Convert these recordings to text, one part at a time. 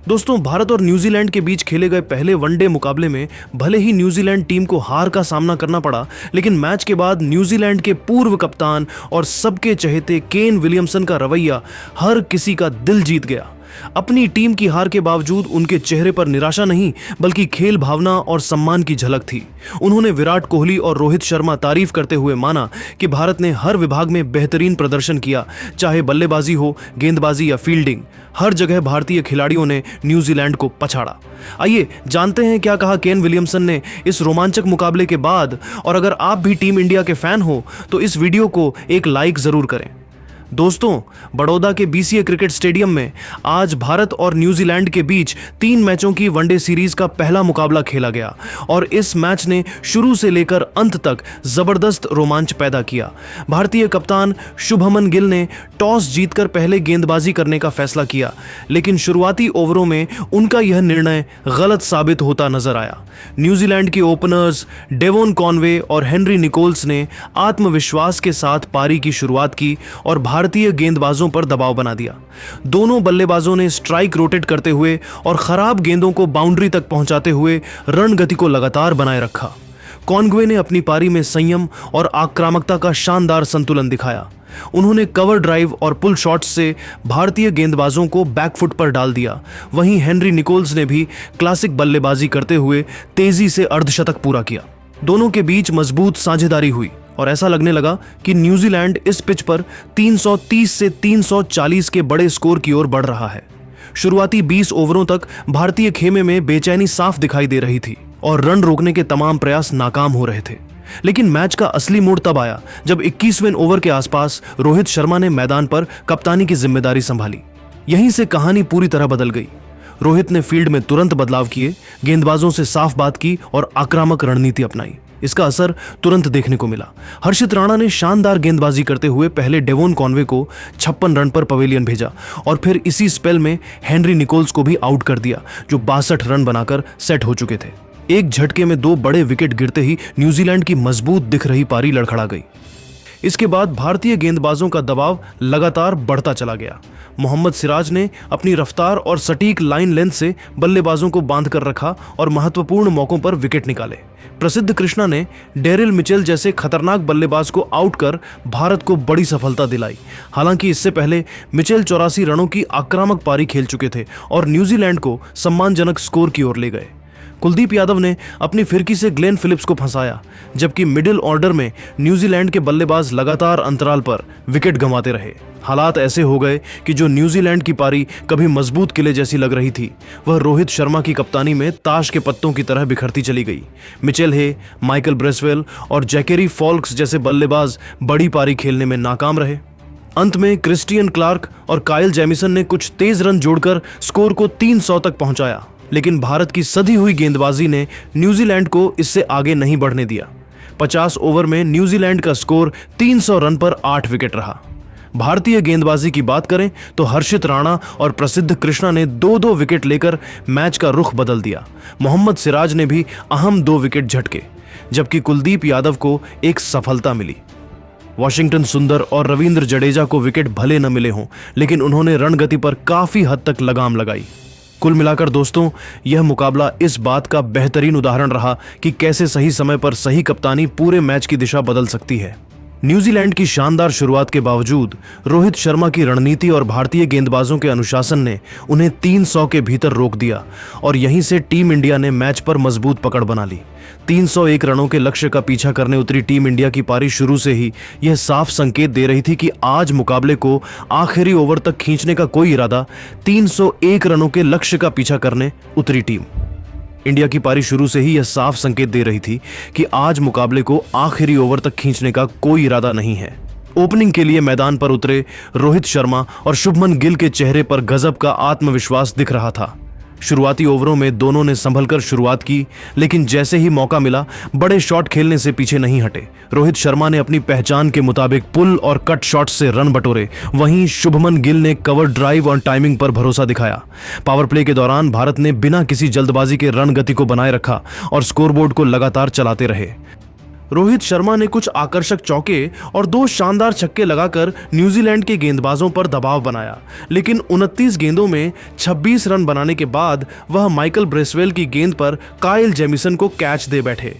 दोस्तों, भारत और न्यूजीलैंड के बीच खेले गए पहले वनडे मुकाबले में भले ही न्यूजीलैंड टीम को हार का सामना करना पड़ा, लेकिन मैच के बाद न्यूजीलैंड के पूर्व कप्तान और सबके चहेते केन विलियमसन का रवैया हर किसी का दिल जीत गया। अपनी टीम की हार के बावजूद उनके चेहरे पर निराशा नहीं, बल्कि खेल भावना और सम्मान की झलक थी। उन्होंने विराट कोहली और रोहित शर्मा तारीफ करते हुए माना कि भारत ने हर विभाग में बेहतरीन प्रदर्शन किया, चाहे बल्लेबाजी हो, गेंदबाजी या फील्डिंग। हर जगह भारतीय खिलाड़ियों ने न्यूजीलैंड को पछाड़ा। आइए जानते हैं क्या कहा केन विलियमसन ने इस रोमांचक मुकाबले के बाद। और अगर आप भी टीम इंडिया के फैन हो तो इस वीडियो को एक लाइक जरूर करें। दोस्तों, बड़ौदा के बीसीए क्रिकेट स्टेडियम में आज भारत और न्यूजीलैंड के बीच 3 मैचों की वनडे सीरीज का पहला मुकाबला खेला गया और इस मैच ने शुरू से लेकर अंत तक जबरदस्त रोमांच पैदा किया। भारतीय कप्तान शुभमन गिल ने टॉस जीतकर पहले गेंदबाजी करने का फैसला किया, लेकिन शुरुआती ओवरों में उनका यह निर्णय गलत साबित होता नजर आया। न्यूजीलैंड के ओपनर्स डेवोन कॉनवे और हेनरी निकोल्स ने आत्मविश्वास के साथ पारी की शुरुआत की और भारतीय गेंदबाजों पर दबाव बना दिया। दोनों बल्लेबाजों ने स्ट्राइक रोटेट करते हुए और खराब गेंदों को बाउंड्री तक पहुंचाते हुए रणगति को लगातार बनाए रखा। कॉनवे ने अपनी पारी में संयम और आक्रामकता का शानदार संतुलन दिखाया। उन्होंने कवर ड्राइव और पुल शॉट्स से भारतीय गेंदबाजों को बैकफुट पर डाल दिया। वहीं हेनरी निकोल्स ने भी क्लासिक बल्लेबाजी करते हुए तेजी से अर्धशतक पूरा किया। दोनों के बीच मजबूत साझेदारी हुई और ऐसा लगने लगा कि न्यूजीलैंड इस पिच पर 330 से 340 के बड़े स्कोर की ओर बढ़ रहा है। शुरुआती 20 ओवरों तक भारतीय खेमे में बेचैनी साफ दिखाई दे रही थी और रन रोकने के तमाम प्रयास नाकाम हो रहे थे। लेकिन मैच का असली मोड़ तब आया जब 21वें ओवर के आसपास रोहित शर्मा ने मैदान पर कप्तानी की जिम्मेदारी संभाली। यहीं से कहानी पूरी तरह बदल गई। रोहित ने फील्ड में तुरंत बदलाव किए, गेंदबाजों से साफ बात की और आक्रामक रणनीति अपनाई। इसका असर तुरंत देखने को मिला। हर्षित राणा ने शानदार गेंदबाजी करते हुए पहले डेवोन कॉनवे को 56 रन पर पवेलियन भेजा और फिर इसी स्पेल में हेनरी निकोल्स को भी आउट कर दिया, जो 62 रन बनाकर सेट हो चुके थे। एक झटके में 2 बड़े विकेट गिरते ही न्यूजीलैंड की मजबूत दिख रही पारी लड़खड़ा गई। इसके बाद भारतीय गेंदबाजों का दबाव लगातार बढ़ता चला गया। मोहम्मद सिराज ने अपनी रफ्तार और सटीक लाइन लेंथ से बल्लेबाजों को बांध कर रखा और महत्वपूर्ण मौकों पर विकेट निकाले। प्रसिद्ध कृष्णा ने डेरिल मिचेल जैसे खतरनाक बल्लेबाज को आउट कर भारत को बड़ी सफलता दिलाई। हालांकि इससे पहले मिचेल 84 रनों की आक्रामक पारी खेल चुके थे और न्यूजीलैंड को सम्मानजनक स्कोर की ओर ले गए। कुलदीप यादव ने अपनी फिरकी से ग्लेन फिलिप्स को फंसाया, जबकि मिडिल ऑर्डर में न्यूजीलैंड के बल्लेबाज लगातार अंतराल पर विकेट गंवाते रहे। हालात ऐसे हो गए कि जो न्यूजीलैंड की पारी कभी मजबूत किले जैसी लग रही थी, वह रोहित शर्मा की कप्तानी में ताश के पत्तों की तरह बिखरती चली गई। मिचेल हे, माइकल ब्रेसवेल और जैकेरी फॉल्क्स जैसे बल्लेबाज बड़ी पारी खेलने में नाकाम रहे। अंत में क्रिस्टियन क्लार्क और काइल जेमिसन ने कुछ तेज रन जोड़कर स्कोर को 300 तक पहुंचाया, लेकिन भारत की सधी हुई गेंदबाजी ने न्यूजीलैंड को इससे आगे नहीं बढ़ने दिया। 50 ओवर में न्यूजीलैंड का स्कोर 300 रन पर 8 विकेट रहा। भारतीय गेंदबाजी की बात करें तो हर्षित राणा और प्रसिद्ध कृष्णा ने 2-2 विकेट लेकर मैच का रुख बदल दिया। मोहम्मद सिराज ने भी अहम 2 विकेट झटके, जबकि कुलदीप यादव को एक सफलता मिली। वाशिंगटन सुंदर और रविंद्र जडेजा को विकेट भले न मिले हों, लेकिन उन्होंने रणगति पर काफी हद तक लगाम लगाई। कुल मिलाकर दोस्तों, यह मुकाबला इस बात का बेहतरीन उदाहरण रहा कि कैसे सही समय पर सही कप्तानी पूरे मैच की दिशा बदल सकती है। न्यूजीलैंड की शानदार शुरुआत के बावजूद रोहित शर्मा की रणनीति और भारतीय गेंदबाजों के अनुशासन ने उन्हें 300 के भीतर रोक दिया और यहीं से टीम इंडिया ने मैच पर मजबूत पकड़ बना ली। 301 रनों के लक्ष्य का पीछा करने उतरी टीम इंडिया की पारी शुरू से ही यह साफ संकेत दे रही थी कि आज मुकाबले को आखिरी ओवर तक खींचने का कोई इरादा 301 रनों के लक्ष्य का पीछा करने उतरी टीम इंडिया की पारी शुरू से ही यह साफ संकेत दे रही थी कि आज मुकाबले को आखिरी ओवर तक खींचने का कोई इरादा नहीं है। ओपनिंग के लिए मैदान पर उतरे रोहित शर्मा और शुभमन गिल के चेहरे पर गजब का आत्मविश्वास दिख रहा था। शुरुआती ओवरों में दोनों ने संभलकर शुरुआत की, लेकिन जैसे ही मौका मिला बड़े शॉट खेलने से पीछे नहीं हटे। रोहित शर्मा ने अपनी पहचान के मुताबिक पुल और कट शॉट से रन बटोरे, वहीं शुभमन गिल ने कवर ड्राइव और टाइमिंग पर भरोसा दिखाया। पावर प्ले के दौरान भारत ने बिना किसी जल्दबाजी के रन गति को बनाए रखा और स्कोरबोर्ड को लगातार चलाते रहे। रोहित शर्मा ने कुछ आकर्षक चौके और 2 शानदार छक्के लगाकर न्यूजीलैंड के गेंदबाजों पर दबाव बनाया, लेकिन 29 गेंदों में 26 रन बनाने के बाद वह माइकल ब्रेसवेल की गेंद पर काइल जेमिसन को कैच दे बैठे।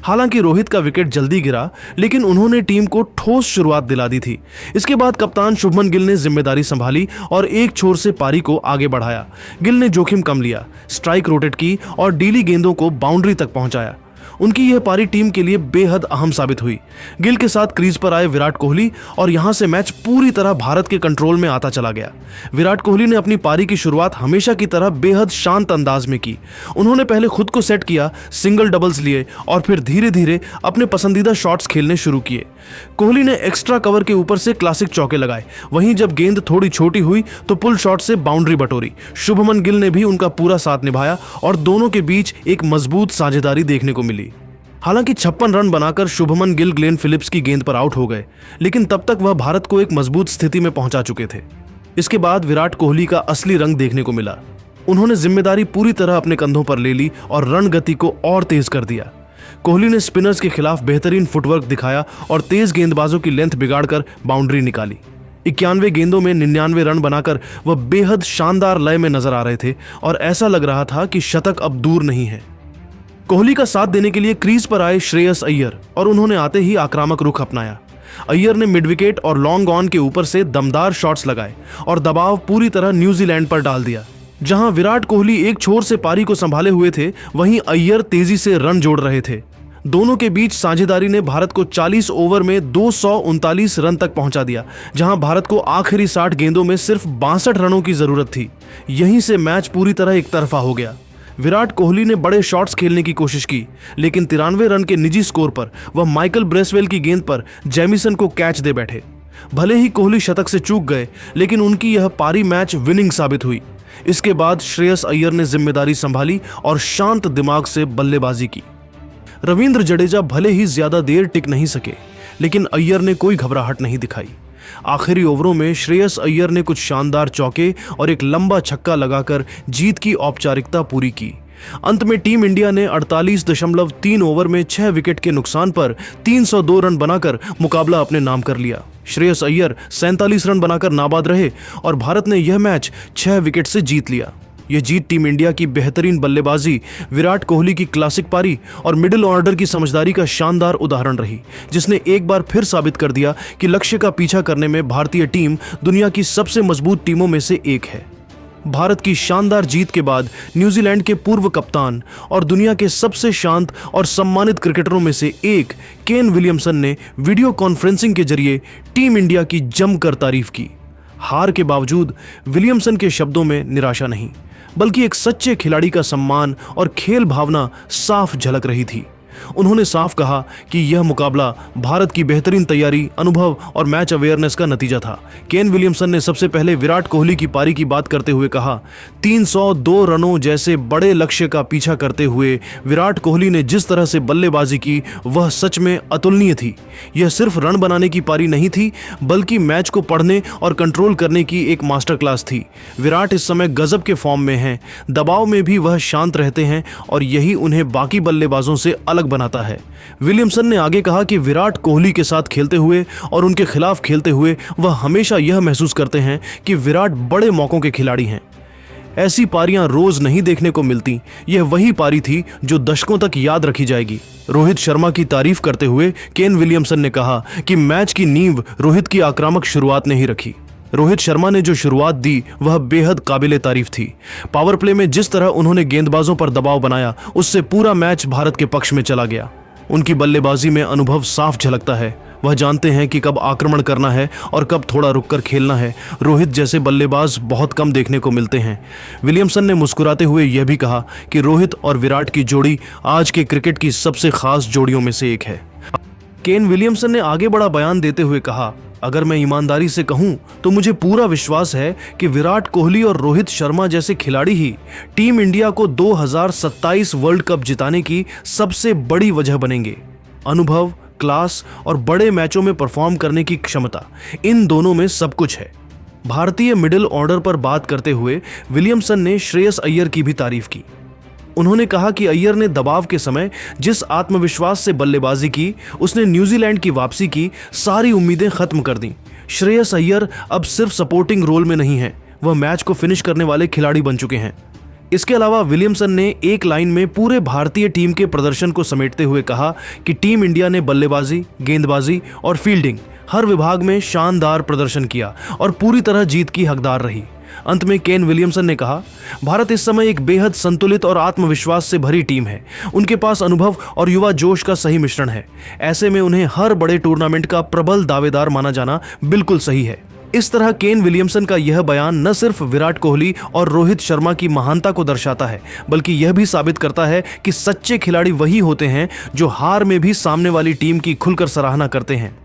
हालांकि रोहित का विकेट जल्दी गिरा, लेकिन उन्होंने टीम को ठोस शुरुआत दिला दी थी। इसके बाद कप्तान शुभमन गिल ने जिम्मेदारी संभाली और एक छोर से पारी को आगे बढ़ाया। गिल ने जोखिम कम लिया, स्ट्राइक रोटेट की और डीली गेंदों को बाउंड्री तक पहुंचाया। उनकी यह पारी टीम के लिए बेहद अहम साबित हुई। गिल के साथ क्रीज पर आए विराट कोहली और यहां से मैच पूरी तरह भारत के कंट्रोल में आता चला गया। विराट कोहली ने अपनी पारी की शुरुआत हमेशा की तरह बेहद शांत अंदाज में की। उन्होंने पहले खुद को सेट किया, सिंगल डबल्स लिए और फिर धीरे धीरे अपने पसंदीदा शॉट्स खेलने शुरू किए। कोहली ने एक्स्ट्रा कवर के ऊपर से क्लासिक चौके लगाए। वहीं जब गेंद थोड़ी छोटी हुई तो पुल शॉट से बाउंड्री बटोरी। शुभमन गिल ने भी उनका पूरा साथ निभाया और दोनों के बीच एक मजबूत साझेदारी देखने को मिली। हालांकि 56 रन बनाकर शुभमन गिल ग्लेन फिलिप्स की गेंद पर आउट हो गए, लेकिन तब तक वह भारत को एक मजबूत स्थिति में पहुंचा चुके थे। इसके बाद विराट कोहली का असली रंग देखने को मिला। उन्होंने जिम्मेदारी पूरी तरह अपने कंधों पर ले ली और रन गति को और तेज कर दिया। कोहली ने स्पिनर्स के खिलाफ बेहतरीन फुटवर्क दिखाया और तेज गेंदबाजों की लेंथ बिगाड़कर बाउंड्री निकाली। 91 गेंदों में 99 रन बनाकर वह बेहद शानदार लय में नजर आ रहे थे और ऐसा लग रहा था कि शतक अब दूर नहीं है। कोहली का साथ देने के लिए क्रीज पर आए श्रेयस अय्यर और उन्होंने आते ही आक्रामक रुख अपनाया। अय्यर ने मिड विकेट और लॉन्ग ऑन के ऊपर से दमदार शॉट्स लगाए और दबाव पूरी तरह न्यूजीलैंड पर डाल दिया। जहां विराट कोहली एक छोर से पारी को संभाले हुए थे, वहीं अय्यर तेजी से रन जोड़ रहे थे। दोनों के बीच साझेदारी ने भारत को 40 ओवर में 239 रन तक पहुंचा दिया, जहां भारत को आखिरी 60 गेंदों में सिर्फ 62 रनों की जरूरत थी। यहीं से मैच पूरी तरह एक तरफा हो गया। विराट कोहली ने बड़े शॉट्स खेलने की कोशिश की, लेकिन 93 रन के निजी स्कोर पर वह माइकल ब्रेसवेल की गेंद पर जेमिसन को कैच दे बैठे। भले ही कोहली शतक से चूक गए, लेकिन उनकी यह पारी मैच विनिंग साबित हुई। इसके बाद श्रेयस अय्यर ने जिम्मेदारी संभाली और शांत दिमाग से बल्लेबाजी की। रविंद्र जडेजा भले ही ज्यादा देर टिक नहीं सके, लेकिन अय्यर ने कोई घबराहट नहीं दिखाई। आखिरी ओवरों में श्रेयस अय्यर ने कुछ शानदार चौके और एक लंबा छक्का लगाकर जीत की औपचारिकता पूरी की। अंत में टीम इंडिया ने 48.3 ओवर में 6 विकेट के नुकसान पर 302 रन बनाकर मुकाबला अपने नाम कर लिया। श्रेयस अय्यर 47 रन बनाकर नाबाद रहे और भारत ने यह मैच 6 विकेट से जीत लिया। यह जीत टीम इंडिया की बेहतरीन बल्लेबाजी, विराट कोहली की क्लासिक पारी और मिडिल ऑर्डर की समझदारी का शानदार उदाहरण रही, जिसने एक बार फिर साबित कर दिया कि लक्ष्य का पीछा करने में भारतीय टीम दुनिया की सबसे मजबूत टीमों में से एक है। भारत की शानदार जीत के बाद न्यूजीलैंड के पूर्व कप्तान और दुनिया के सबसे शांत और सम्मानित क्रिकेटरों में से एक केन विलियमसन ने वीडियो कॉन्फ्रेंसिंग के जरिए टीम इंडिया की जमकर तारीफ की। हार के बावजूद विलियमसन के शब्दों में निराशा नहीं, बल्कि एक सच्चे खिलाड़ी का सम्मान और खेल भावना साफ झलक रही थी। उन्होंने साफ कहा कि यह मुकाबला भारत की बेहतरीन तैयारी, अनुभव और मैच अवेयरनेस का नतीजा था। केन विलियमसन ने सबसे पहले विराट कोहली की पारी की बात करते हुए कहा, 302 रनों जैसे बड़े लक्ष्य का पीछा करते हुए विराट कोहली ने जिस तरह से बल्लेबाजी की, वह सच में अतुलनीय थी। यह सिर्फ रन बनाने की पारी नहीं थी, बल्कि मैच को पढ़ने और कंट्रोल करने की एक मास्टर क्लास थी। विराट इस समय गजब के फॉर्म में हैं, दबाव में भी वह शांत रहते हैं और यही उन्हें बाकी बल्लेबाजों से अलग बनाता है। विलियमसन ने आगे कहा कि विराट कोहली के साथ खेलते हुए और उनके खिलाफ खेलते हुए वह हमेशा यह महसूस करते हैं कि विराट बड़े मौकों के खिलाड़ी हैं। ऐसी पारियां रोज नहीं देखने को मिलती। यह वही पारी थी जो दशकों तक याद रखी जाएगी। रोहित शर्मा की तारीफ करते हुए केन विलियमसन ने कहा कि मैच की नींव रोहित की आक्रामक शुरुआत ने ही रखी। रोहित शर्मा ने जो शुरुआत दी वह बेहद काबिले तारीफ थी। पावर प्ले में जिस तरह उन्होंने गेंदबाजों पर दबाव बनाया, उससे पूरा मैच भारत के पक्ष में चला गया। उनकी बल्लेबाजी में अनुभव साफ झलकता है। वह जानते हैं कि कब आक्रमण करना है और कब थोड़ा रुककर खेलना है। रोहित जैसे बल्लेबाज बहुत कम देखने को मिलते हैं। विलियमसन ने मुस्कुराते हुए यह भी कहा कि रोहित और विराट की जोड़ी आज के क्रिकेट की सबसे खास जोड़ियों में से एक है। केन विलियमसन ने आगे बड़ा बयान देते हुए कहा, अगर मैं ईमानदारी से कहूं तो मुझे पूरा विश्वास है कि विराट कोहली और रोहित शर्मा जैसे खिलाड़ी ही टीम इंडिया को 2027 वर्ल्ड कप जिताने की सबसे बड़ी वजह बनेंगे। अनुभव, क्लास और बड़े मैचों में परफॉर्म करने की क्षमता, इन दोनों में सब कुछ है। भारतीय मिडिल ऑर्डर पर बात करते हुए विलियमसन ने श्रेयस अय्यर की भी तारीफ की। उन्होंने कहा कि अय्यर ने दबाव के समय जिस आत्मविश्वास से बल्लेबाजी की, उसने न्यूजीलैंड की वापसी की सारी उम्मीदें खत्म कर दी। श्रेयस अय्यर अब सिर्फ सपोर्टिंग रोल में नहीं है, वह मैच को फिनिश करने वाले खिलाड़ी बन चुके हैं। इसके अलावा विलियमसन ने एक लाइन में पूरे भारतीय टीम के प्रदर्शन को समेटते हुए कहा कि टीम इंडिया ने बल्लेबाजी, गेंदबाजी और फील्डिंग हर विभाग में शानदार प्रदर्शन किया और पूरी तरह जीत की हकदार रही। अंत में केन विलियमसन ने कहा, भारत इस समय एक बेहद संतुलित और आत्मविश्वास से भरी टीम है। उनके पास अनुभव और युवा जोश का सही मिश्रण है। ऐसे में उन्हें हर बड़े टूर्नामेंट का प्रबल दावेदार माना जाना बिल्कुल सही है। इस तरह केन विलियमसन का यह बयान न सिर्फ विराट कोहली और रोहित शर्मा की महानता को दर्शाता है, बल्कि यह भी साबित करता है कि सच्चे खिलाड़ी वही होते हैं जो हार में भी सामने वाली टीम की खुलकर सराहना करते हैं।